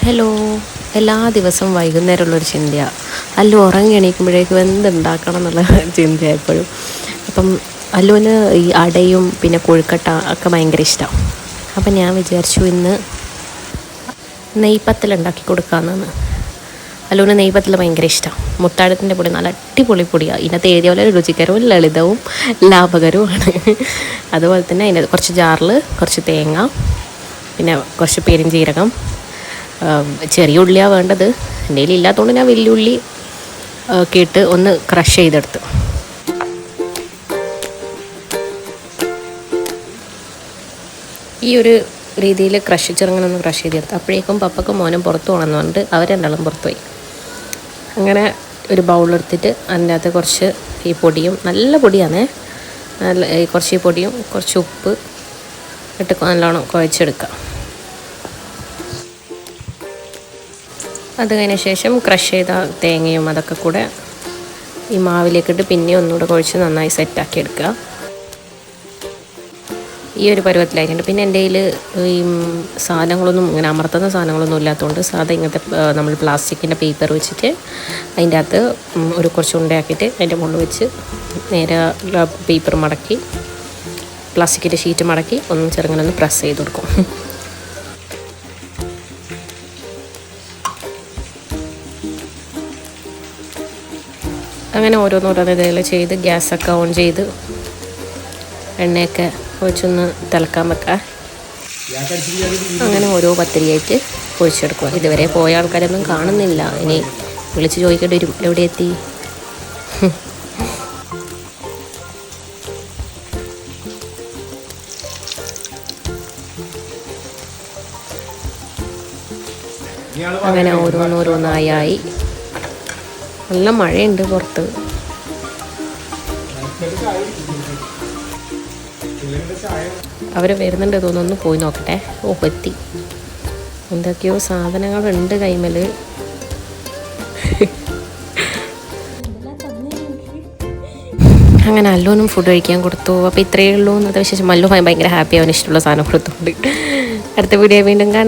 Hello. എല്ലാ ദിവസവും വൈകുന്നേരമുള്ളൊരു ചിന്തയാണ്. അല്ലു ഉറങ്ങി എണീക്കുമ്പോഴേക്കും എന്തുണ്ടാക്കണം എന്നുള്ള ചിന്തയാണ് എപ്പോഴും. അപ്പം അല്ലുവിന് ഈ അടയും പിന്നെ കൊഴുക്കട്ട ഒക്കെ ഭയങ്കര ഇഷ്ടമാണ്. അപ്പം ഞാൻ വിചാരിച്ചു ഇന്ന് നെയ്പത്തൽ ഉണ്ടാക്കി കൊടുക്കാമെന്നാണ്. അല്ലുവിന് നെയ്പത്തൽ ഭയങ്കര ഇഷ്ടമാണ്. മുത്താഴത്തിൻ്റെ പൊടി നല്ല അടിപൊളി പൊടിയാണ്. ഇതിനകത്ത് എഴുതിയ പോലെ രുചികരവും ലളിതവും ലാഭകരവുമാണ്. അതുപോലെ തന്നെ അതിന് കുറച്ച് ജാറിൽ കുറച്ച് തേങ്ങ, പിന്നെ കുറച്ച് പെരുംജീരകം, ചെറിയ ഉള്ളിയാണ് വേണ്ടത്. എൻ്റെ കയ്യിൽ ഇല്ലാത്തതുകൊണ്ട് ഞാൻ വലിയ ഉള്ളി ഒക്കെ ഇട്ട് ഒന്ന് ക്രഷ് ചെയ്തെടുത്തു. ഈ ഒരു രീതിയിൽ ചെറുങ്ങനൊന്ന് ക്രഷ് ചെയ്തെടുത്തു. അപ്പോഴേക്കും പപ്പക്കും മോനും പുറത്തു പോകണമെന്ന് പറഞ്ഞിട്ട് അവരെന്താളും പുറത്തുപോയി. അങ്ങനെ ഒരു ബൗളെടുത്തിട്ട് അതിൻ്റെ അകത്ത് കുറച്ച് ഈ പൊടിയും, നല്ല പൊടിയാണേ, കുറച്ച് ഈ പൊടിയും കുറച്ച് ഉപ്പ് ഇട്ട് നല്ലോണം കുഴച്ചെടുക്കാം. അത് കഴിഞ്ഞ ശേഷം ക്രഷ് ചെയ്ത തേങ്ങയും അതൊക്കെ കൂടെ ഈ മാവിലേക്കിട്ട് പിന്നെ ഒന്നുകൂടെ കുഴച്ച് നന്നായി സെറ്റാക്കി എടുക്കുക. ഈ ഒരു പരുവത്തിലായിട്ടുണ്ട്. പിന്നെ എൻ്റെ കയ്യിൽ ഈ സാധനങ്ങളൊന്നും ഇങ്ങനെ അമർത്തുന്ന സാധനങ്ങളൊന്നും ഇല്ലാത്തതുകൊണ്ട് സാധാ ഇങ്ങനത്തെ നമ്മൾ പ്ലാസ്റ്റിക്കിൻ്റെ പേപ്പർ വെച്ചിട്ട് അതിൻ്റെ അകത്ത് ഒരു കുറച്ച് ഉണ്ടയാക്കിയിട്ട് അതിൻ്റെ മുകളിൽ വെച്ച് നേരെ പേപ്പർ മടക്കി പ്ലാസ്റ്റിക്കിൻ്റെ ഷീറ്റ് മടക്കി ഒന്ന് ചെറുങ്ങനെ പ്രസ് ചെയ്ത് കൊടുക്കും. അങ്ങനെ ഓരോന്നോരോന്ന് ഇതേപോലെ ചെയ്ത് ഗ്യാസൊക്കെ ഓൺ ചെയ്ത് എണ്ണയൊക്കെ ഒഴിച്ചൊന്ന് തിളക്കാൻ വെക്കാം. അങ്ങനെ ഓരോ പത്തിരിയായിട്ട് പൊരിച്ചെടുക്കുക. ഇതുവരെ പോയ ആൾക്കാരൊന്നും കാണുന്നില്ല. ഇനി വിളിച്ച് ചോദിക്കേണ്ടി വരും എവിടെ എത്തി. അങ്ങനെ ഓരോന്നോരോന്നായി. നല്ല മഴയുണ്ട് പുറത്ത്. അവർ വരുന്നുണ്ട് തോന്നുന്നു, പോയി നോക്കട്ടെ. ഓ, എത്തി. എന്തൊക്കെയോ സാധനങ്ങളുണ്ട് കൈമേൽ. അങ്ങനെ അല്ലുവിനും ഫുഡ് കഴിക്കാൻ കൊടുത്തു. അപ്പോൾ ഇത്രയേ ഉള്ളൂ. എന്നത്തെ വിശേഷം. അല്ലു ഭയങ്കര ഹാപ്പി, അവന് ഇഷ്ടമുള്ള സാധനം കൊടുത്തുകൊണ്ട്. അടുത്ത വീഡിയോ വീണ്ടും കാണാം.